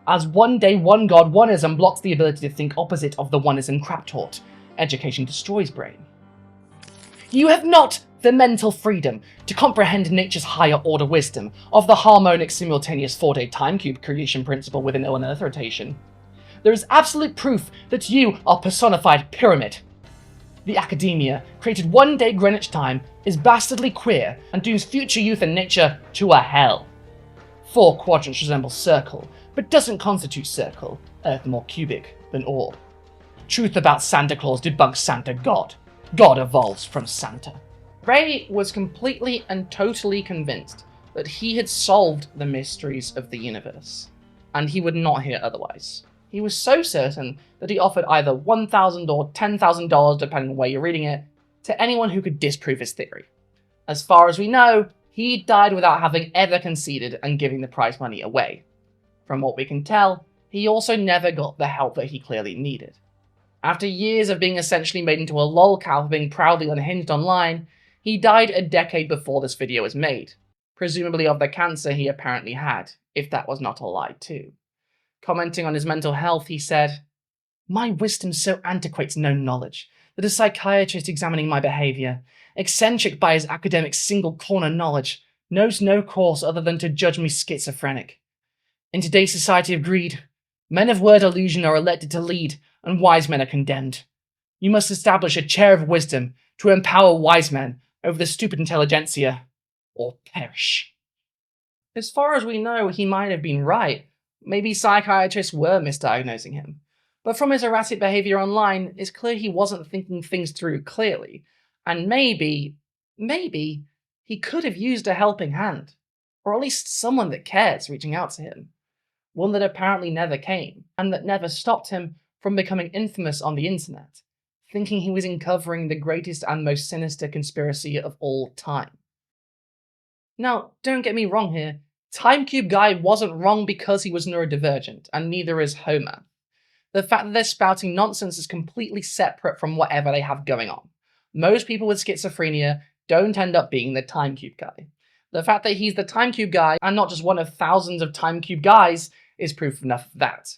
as one day, one god, oneism blocks the ability to think opposite of the oneism crap taught. Education destroys brain. You have not the mental freedom to comprehend nature's higher order wisdom of the harmonic simultaneous 4-day TimeCube creation principle within an Earth rotation. There is absolute proof that you are personified pyramid. The academia, created 1 day Greenwich time, is bastardly queer and dooms future youth and nature to a hell. 4 quadrants resemble circle, but doesn't constitute circle, Earth more cubic than orb. Truth about Santa Claus debunks Santa God. God evolves from Santa. Ray was completely and totally convinced that he had solved the mysteries of the universe, and he would not hear otherwise. He was so certain that he offered either $1,000 or $10,000, depending on where you're reading it, to anyone who could disprove his theory. As far as we know, he died without having ever conceded and giving the prize money away. From what we can tell, he also never got the help that he clearly needed. After years of being essentially made into a lolcow for being proudly unhinged online, he died a decade before this video was made, presumably of the cancer he apparently had, if that was not a lie too. Commenting on his mental health, he said, "My wisdom so antiquates known knowledge that a psychiatrist examining my behaviour, eccentric by his academic single-corner knowledge, knows no course other than to judge me schizophrenic. In today's society of greed, men of word illusion are elected to lead, and wise men are condemned. You must establish a chair of wisdom to empower wise men over the stupid intelligentsia, or perish." As far as we know, he might have been right. Maybe psychiatrists were misdiagnosing him. But from his erratic behaviour online, it's clear he wasn't thinking things through clearly. And maybe he could have used a helping hand. Or at least someone that cares reaching out to him. One that apparently never came, and that never stopped him from becoming infamous on the internet, thinking he was uncovering the greatest and most sinister conspiracy of all time. Now, don't get me wrong here. TimeCube Guy wasn't wrong because he was neurodivergent, and neither is Homer. The fact that they're spouting nonsense is completely separate from whatever they have going on. Most people with schizophrenia don't end up being the TimeCube Guy. The fact that he's the TimeCube Guy, and not just one of thousands of TimeCube guys, is proof enough of that.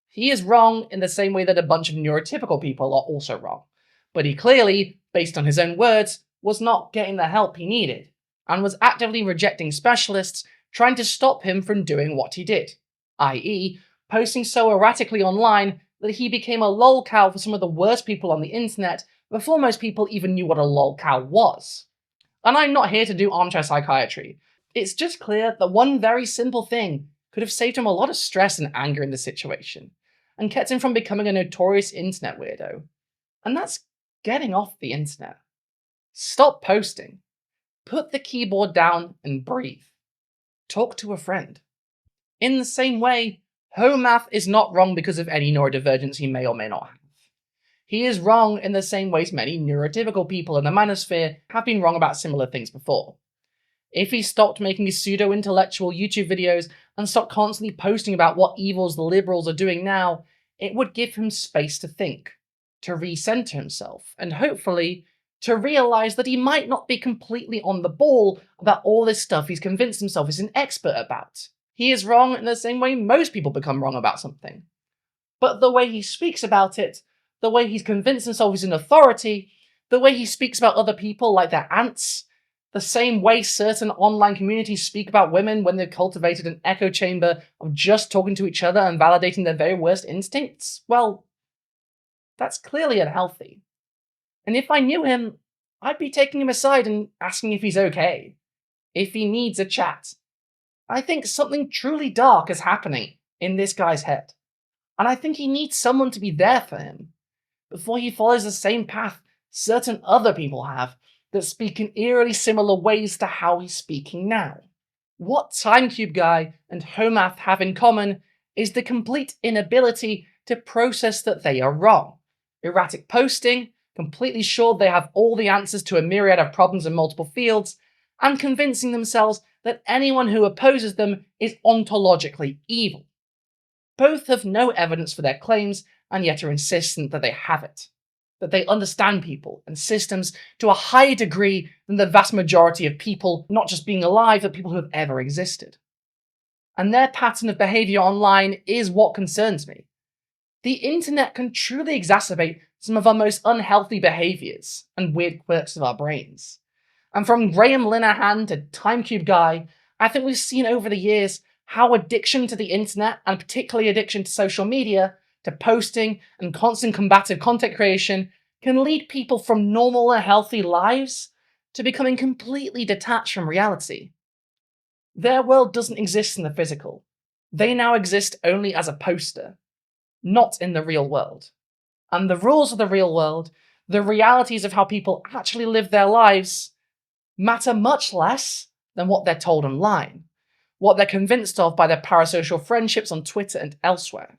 He is wrong in the same way that a bunch of neurotypical people are also wrong. But he clearly, based on his own words, was not getting the help he needed, and was actively rejecting specialists trying to stop him from doing what he did, i.e., posting so erratically online that he became a lolcow for some of the worst people on the internet before most people even knew what a lolcow was. And I'm not here to do armchair psychiatry. It's just clear that one very simple thing could have saved him a lot of stress and anger in the situation, and kept him from becoming a notorious internet weirdo. And that's getting off the internet. Stop posting. Put the keyboard down and breathe. Talk to a friend. In the same way, Homath is not wrong because of any neurodivergence he may or may not have. He is wrong in the same ways many neurotypical people in the Manosphere have been wrong about similar things before. If he stopped making his pseudo-intellectual YouTube videos and stopped constantly posting about what evils the liberals are doing now, it would give him space to think, to recenter himself, and hopefully to realise that he might not be completely on the ball about all this stuff he's convinced himself he's an expert about. He is wrong in the same way most people become wrong about something. But the way he speaks about it, the way he's convinced himself he's an authority, the way he speaks about other people like they're ants, the same way certain online communities speak about women when they've cultivated an echo chamber of just talking to each other and validating their very worst instincts, well, that's clearly unhealthy. And if I knew him, I'd be taking him aside and asking if he's okay, if he needs a chat. I think something truly dark is happening in this guy's head, and I think he needs someone to be there for him before he follows the same path certain other people have that speak in eerily similar ways to how he's speaking now. What Timecube Guy and Homath have in common is the complete inability to process that they are wrong. Erratic posting, completely sure they have all the answers to a myriad of problems in multiple fields, and convincing themselves that anyone who opposes them is ontologically evil. Both have no evidence for their claims, and yet are insistent that they have it. That they understand people and systems to a higher degree than the vast majority of people not just being alive, but people who have ever existed. And their pattern of behaviour online is what concerns me. The internet can truly exacerbate some of our most unhealthy behaviours and weird quirks of our brains. And from Graham Linehan to Timecube Guy, I think we've seen over the years how addiction to the internet, and particularly addiction to social media, to posting and constant combative content creation, can lead people from normal and healthy lives to becoming completely detached from reality. Their world doesn't exist in the physical. They now exist only as a poster, not in the real world. And the rules of the real world, the realities of how people actually live their lives, matter much less than what they're told online, what they're convinced of by their parasocial friendships on Twitter and elsewhere.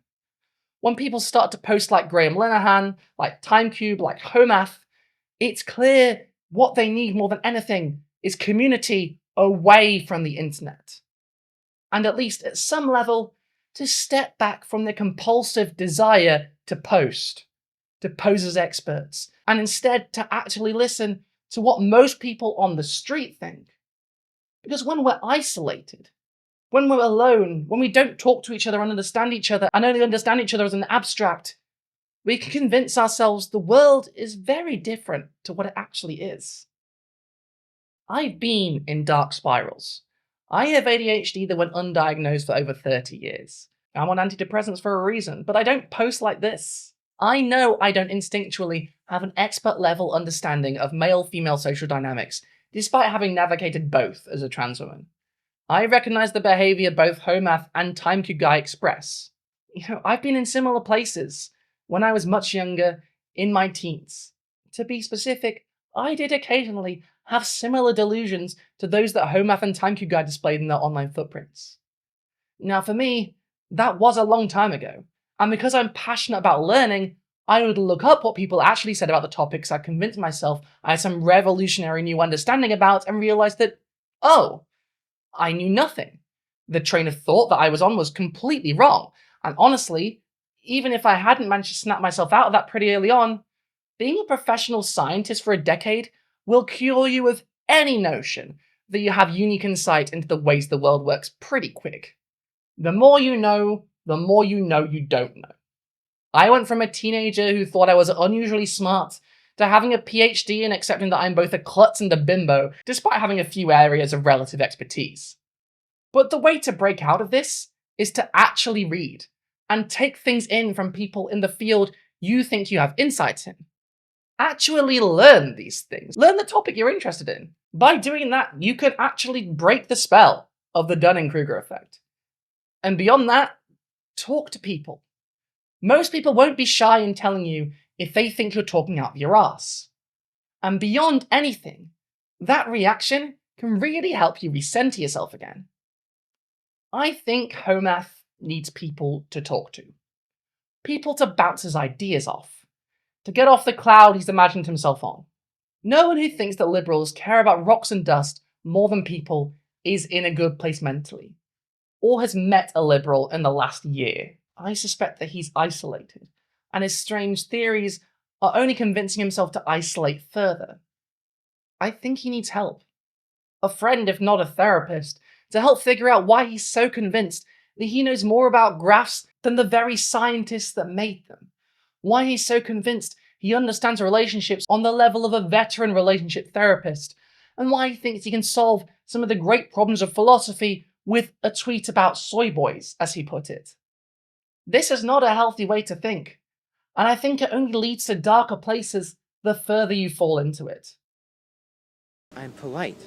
When people start to post like Graham Linehan, like Timecube, like Homath, it's clear what they need more than anything is community away from the internet. And at least at some level, to step back from the compulsive desire to pose as experts, and instead to actually listen to what most people on the street think. Because when we're isolated, when we're alone, when we don't talk to each other and understand each other, and only understand each other as an abstract, we can convince ourselves the world is very different to what it actually is. I've been in dark spirals. I have ADHD that went undiagnosed for over 30 years. I'm on antidepressants for a reason, but I don't post like this. I know I don't instinctually have an expert-level understanding of male-female social dynamics, despite having navigated both as a trans woman. I recognize the behavior both Homath and Timecube Guy express. I've been in similar places when I was much younger, in my teens. To be specific, I did occasionally have similar delusions to those that Homath and Timecube Guy displayed in their online footprints. Now for me, that was a long time ago, and because I'm passionate about learning, I would look up what people actually said about the topics I convinced myself I had some revolutionary new understanding about, and realized that, oh, I knew nothing. The train of thought that I was on was completely wrong, and honestly, even if I hadn't managed to snap myself out of that pretty early on, being a professional scientist for a decade will cure you of any notion that you have unique insight into the ways the world works pretty quick. The more you know you don't know. I went from a teenager who thought I was unusually smart to having a PhD and accepting that I'm both a klutz and a bimbo, despite having a few areas of relative expertise. But the way to break out of this is to actually read, and take things in from people in the field you think you have insights in. Actually learn these things. Learn the topic you're interested in. By doing that, you can actually break the spell of the Dunning-Kruger effect. And beyond that, talk to people. Most people won't be shy in telling you if they think you're talking out of your ass. And beyond anything, that reaction can really help you recenter yourself again. I think Homath needs people to talk to. People to bounce his ideas off. To get off the cloud he's imagined himself on. No one who thinks that liberals care about rocks and dust more than people is in a good place mentally, or has met a liberal in the last year. I suspect that he's isolated, and his strange theories are only convincing himself to isolate further. I think he needs help. A friend, if not a therapist, to help figure out why he's so convinced that he knows more about graphs than the very scientists that made them. Why he's so convinced he understands relationships on the level of a veteran relationship therapist, and why he thinks he can solve some of the great problems of philosophy with a tweet about soy boys, as he put it. This is not a healthy way to think, and I think it only leads to darker places the further you fall into it. I'm polite.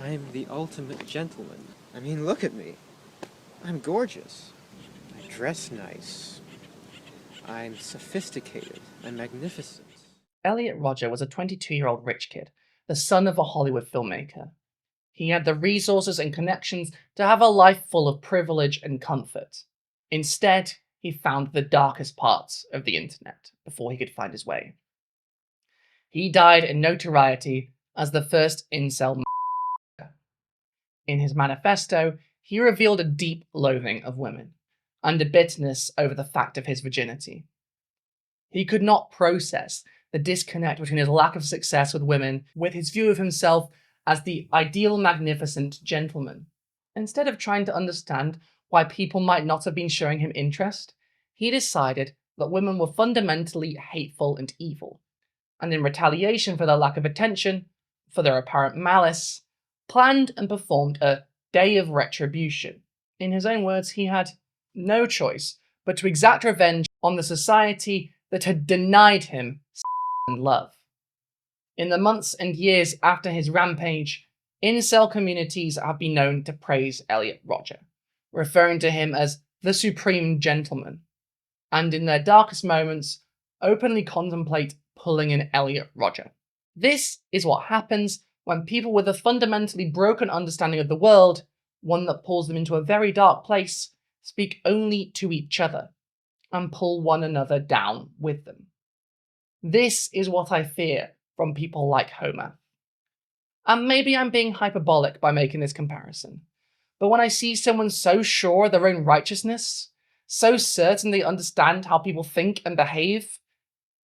I'm the ultimate gentleman. I mean, look at me. I'm gorgeous. I dress nice. I'm sophisticated. I'm magnificent. Elliot Rodger was a 22-year-old rich kid, the son of a Hollywood filmmaker. He had the resources and connections to have a life full of privilege and comfort. Instead, he found the darkest parts of the internet before he could find his way. He died in notoriety as the first Incel. In his manifesto, he revealed a deep loathing of women, and a bitterness over the fact of his virginity. He could not process the disconnect between his lack of success with women with his view of himself as the ideal magnificent gentleman. Instead of trying to understand why people might not have been showing him interest, he decided that women were fundamentally hateful and evil, and in retaliation for their lack of attention, for their apparent malice, planned and performed a day of retribution. In his own words, he had no choice but to exact revenge on the society that had denied him and love. In the months and years after his rampage, incel communities have been known to praise Elliot Rodger, referring to him as the supreme gentleman, and in their darkest moments, openly contemplate pulling an Elliot Rodger. This is what happens when people with a fundamentally broken understanding of the world, one that pulls them into a very dark place, speak only to each other and pull one another down with them. This is what I fear from people like Homer. And maybe I'm being hyperbolic by making this comparison, but when I see someone so sure of their own righteousness, so certain they understand how people think and behave,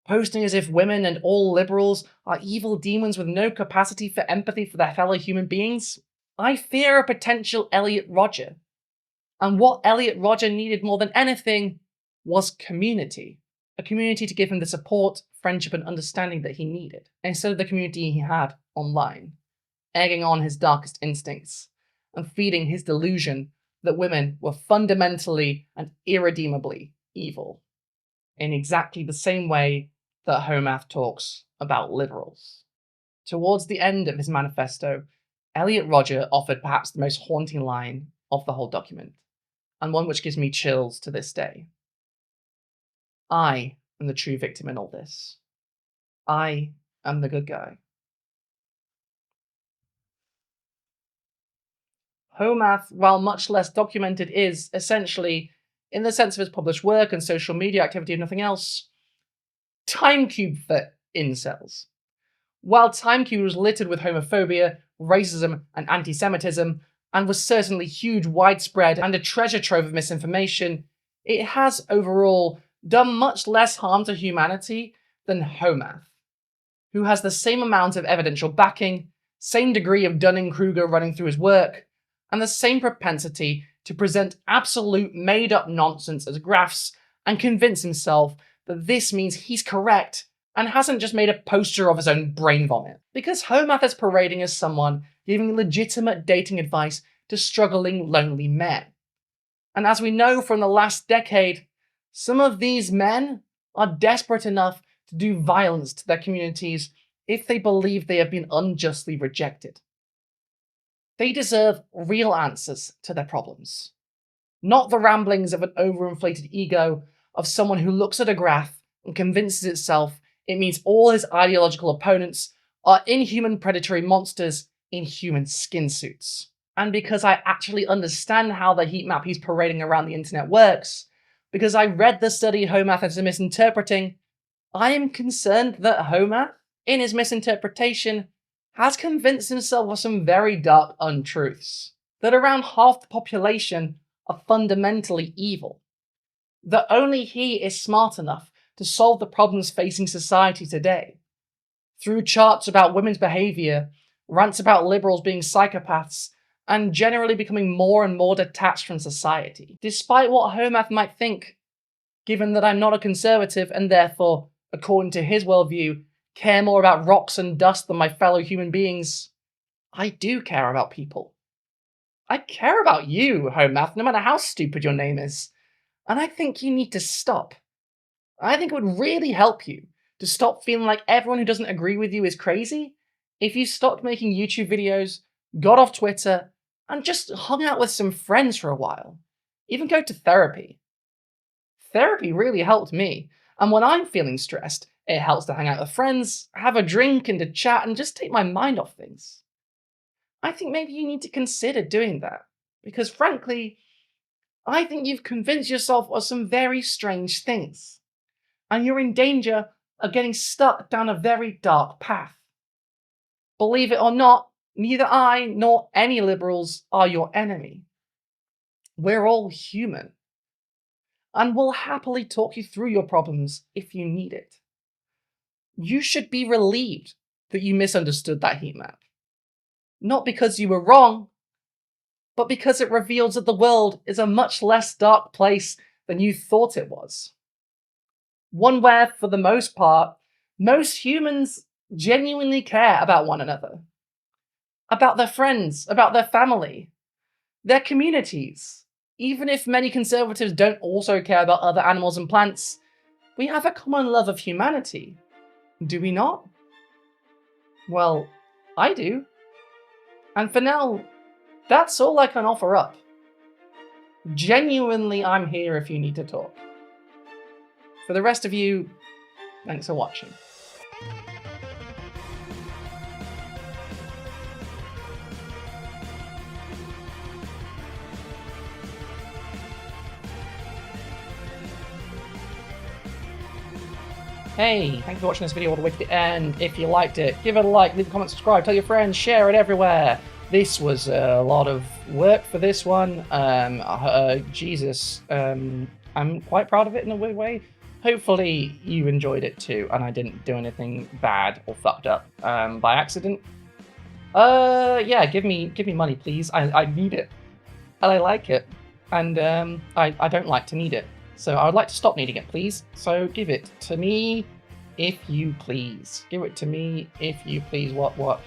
posting as if women and all liberals are evil demons with no capacity for empathy for their fellow human beings, I fear a potential Elliot Rodger. And what Elliot Rodger needed more than anything was community. A community to give him the support, friendship, and understanding that he needed, instead of the community he had online, egging on his darkest instincts and feeding his delusion that women were fundamentally and irredeemably evil, in exactly the same way that Homath talks about liberals. Towards the end of his manifesto, Elliot Rodger offered perhaps the most haunting line of the whole document, and one which gives me chills to this day. I am the true victim in all this. I am the good guy. Homath, while much less documented, is essentially, in the sense of his published work and social media activity and nothing else, Timecube for incels. While Timecube was littered with homophobia, racism, and anti-Semitism, and was certainly huge, widespread, and a treasure trove of misinformation, it has overall done much less harm to humanity than Homath, who has the same amount of evidential backing, same degree of Dunning-Kruger running through his work, and the same propensity to present absolute made-up nonsense as graphs and convince himself that this means he's correct and hasn't just made a poster of his own brain vomit. Because Homath is parading as someone giving legitimate dating advice to struggling, lonely men. And as we know from the last decade, some of these men are desperate enough to do violence to their communities if they believe they have been unjustly rejected. They deserve real answers to their problems, not the ramblings of an overinflated ego of someone who looks at a graph and convinces itself it means all his ideological opponents are inhuman predatory monsters in human skin suits. And because I actually understand how the heat map he's parading around the internet works, because I read the study Homath is misinterpreting, I am concerned that Homath, in his misinterpretation, has convinced himself of some very dark untruths. That around half the population are fundamentally evil. That only he is smart enough to solve the problems facing society today. Through charts about women's behaviour, rants about liberals being psychopaths, and generally becoming more and more detached from society. Despite what Homath might think, given that I'm not a conservative and therefore, according to his worldview, care more about rocks and dust than my fellow human beings, I do care about people. I care about you, Homath, no matter how stupid your name is. And I think you need to stop. I think it would really help you to stop feeling like everyone who doesn't agree with you is crazy if you stopped making YouTube videos, got off Twitter, and just hung out with some friends for a while. Even go to therapy. Therapy really helped me, and when I'm feeling stressed, it helps to hang out with friends, have a drink and to chat and just take my mind off things. I think maybe you need to consider doing that, because frankly, I think you've convinced yourself of some very strange things, and you're in danger of getting stuck down a very dark path. Believe it or not, neither I nor any liberals are your enemy. We're all human, and we'll happily talk you through your problems if you need it. You should be relieved that you misunderstood that heat map. Not because you were wrong, but because it reveals that the world is a much less dark place than you thought it was. One where, for the most part, most humans genuinely care about one another. About their friends, about their family, their communities. Even if many conservatives don't also care about other animals and plants, we have a common love of humanity. Do we not? Well, I do. And for now, that's all I can offer up. Genuinely, I'm here if you need to talk. For the rest of you, thanks for watching. Hey, thank you for watching this video all the way to the end. If you liked it, give it a like, leave a comment, subscribe, tell your friends, share it everywhere. This was a lot of work for this one. Jesus, I'm quite proud of it in a weird way. Hopefully you enjoyed it too, and I didn't do anything bad or fucked up by accident. Yeah, give me money, please. I need it, and I like it, and I don't like to need it. So I would like to stop needing it, please. So give it to me, if you please. Give it to me, if you please. What?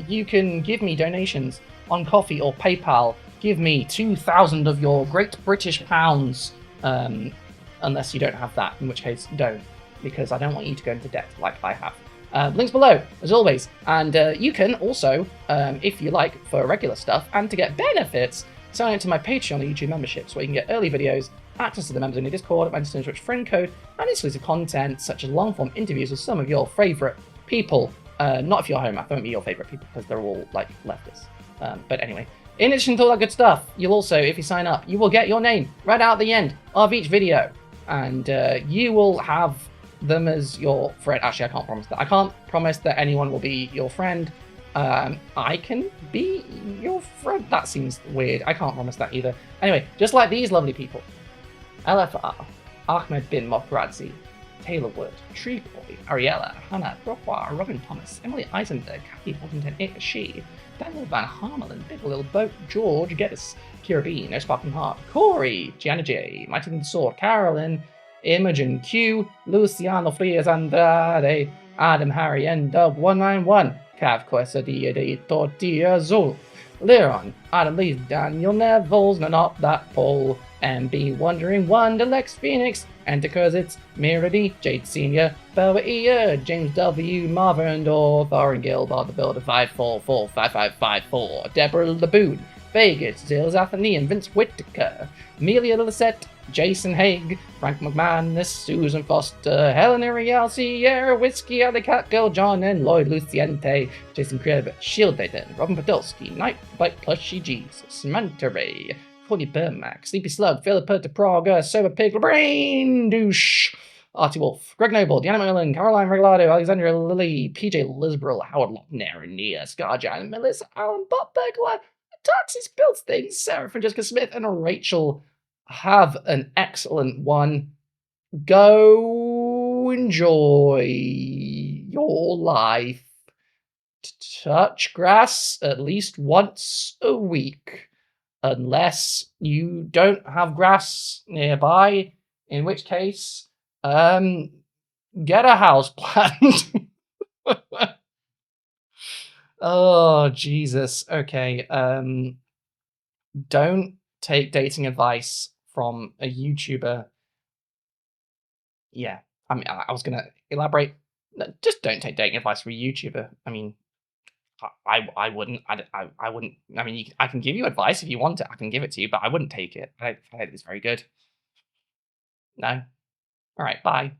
You can give me donations on Coffee or PayPal. Give me 2,000 of your Great British pounds. Unless you don't have that, in which case don't, because I don't want you to go into debt like I have. Links below, as always. And you can also, if you like, for regular stuff and to get benefits, sign up to my Patreon or YouTube memberships, where you can get early videos, access to the members in the Discord, my Nintendo Switch friend code, and exclusive content such as long-form interviews with some of your favourite people. Not if you're home, I won't be your favourite people because they're all like leftists. But anyway, in addition to all that good stuff, you'll also, if you sign up, you will get your name right out at the end of each video, and you will have them as your friend. Actually, I can't promise that. I can't promise that anyone will be your friend. I can be your friend. That seems weird. I can't promise that either. Anyway, just like these lovely people. LFR, Ahmed bin Mokradzi, Taylor Wood, Tree Boy, Ariella, Hannah, Brockwar, Robin Thomas, Emily Eisenberg, Kathy Washington, She, Daniel Van Harmelen, Big Little Boat, George Geddes, Kira B, No Sparking Heart, Corey, Gianna J, Mighty the Sword, Carolyn, Imogen Q, Luciano Frias Andrade, Adam Harry, N Dub 191, Cav Quesadilla de Tortilla Azul, Liron, Adam Lee, Daniel Neville's, no, not that Paul, MB Wondering Wonder Lex Phoenix, Anticursits, Mirady, Jade Senior, Belva Ear, James W. Marvendor, Thorengil, Bob the Builder 5445554, Deborah Laboon, Vegas, Zills Athenean, Vince Whitaker, Amelia Lisette, Jason Haig, Frank McManus, Susan Foster, Helena Real, Sierra Whiskey, Alley Cat Girl John, and Lloyd Luciente, Jason Cribb, Shield Dayton, Robin Podolsky, Night Bite Plushy Jesus, Manta Ray, Forty Burmac, Sleepy Slug, Philippa de Praga, Sober Pig, Brain Douche, Artie Wolf, Greg Noble, Deanna Merlin, Caroline Regalado, Alexandria Lilly, PJ Lisbrough, Howard Lochner, Nia, Scarjan, Melissa Allen, Bob Bergler, Taxis Builds Things, Sarah Francesca Smith, and Rachel. Have an excellent one. Go enjoy your life. Touch grass at least once a week. Unless you don't have grass nearby, in which case, get a house plant. Oh, Jesus. Okay, don't take dating advice from a YouTuber. Yeah, I mean, I was gonna elaborate. No, just don't take dating advice from a YouTuber. I mean, I wouldn't. I wouldn't. I mean, I can give you advice if you want it. I can give it to you, but I wouldn't take it. I don't think it's very good. No. All right. Bye.